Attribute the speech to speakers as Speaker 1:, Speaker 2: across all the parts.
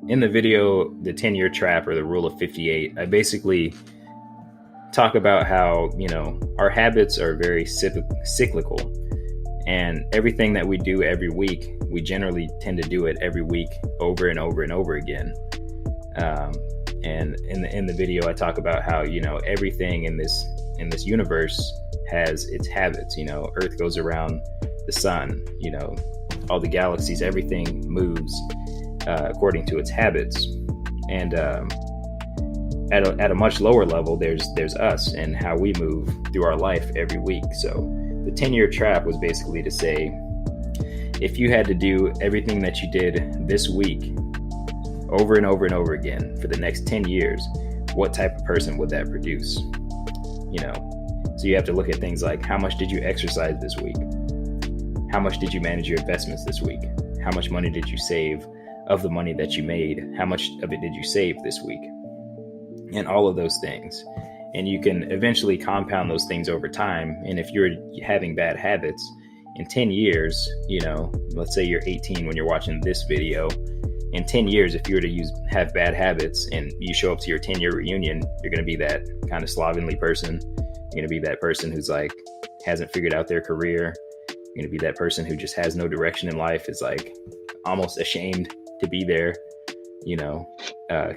Speaker 1: in the video, the 10-year trap or the rule of 58, I basically talk about how, our habits are very cyclical, and everything that we do every week, we generally tend to do it every week over and over and over again. And in the video, I talk about how, everything in this universe has its habits. Earth goes around the sun, all the galaxies, everything moves according to its habits. And at a much lower level, there's us and how we move through our life every week. So the 10-year trap was basically to say, if you had to do everything that you did this week over and over and over again for the next 10 years, what type of person would that produce? So you have to look at things like, how much did you exercise this week? How much did you manage your investments this week? How much money did you save of the money that you made? How much of it did you save this week? And all of those things. And you can eventually compound those things over time. And if you're having bad habits, in 10 years, let's say you're 18 when you're watching this video. In 10 years, if you were to have bad habits and you show up to your 10-year reunion, you're going to be that kind of slovenly person. You're going to be that person who's like, hasn't figured out their career. You're going to be that person who just has no direction in life, is like almost ashamed to be there,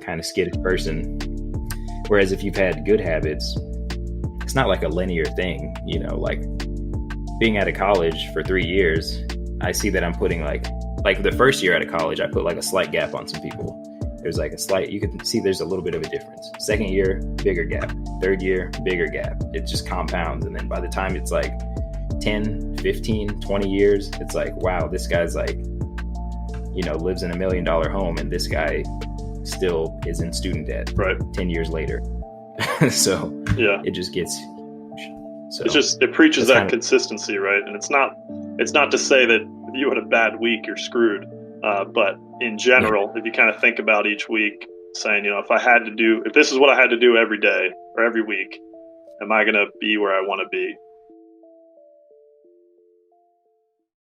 Speaker 1: kind of skittish person. Whereas if you've had good habits, it's not like a linear thing, like being out of college for 3 years, I see that I'm putting like the first year out of college, I put like a slight gap on some people. There's like you can see there's a little bit of a difference. Second year, bigger gap. Third year, bigger gap. It just compounds. And then by the time it's like 10, 15, 20 years, it's like, wow, this guy's like, lives in $1 million home, and this guy still is in student debt
Speaker 2: right
Speaker 1: 10 years later. So
Speaker 2: yeah,
Speaker 1: it just gets so
Speaker 2: it preaches that consistency, right? And it's not to say that if you had a bad week you're screwed, but in general, if you kind of think about each week, saying, if this is what I had to do every day or every week, am I going to be where I want to be?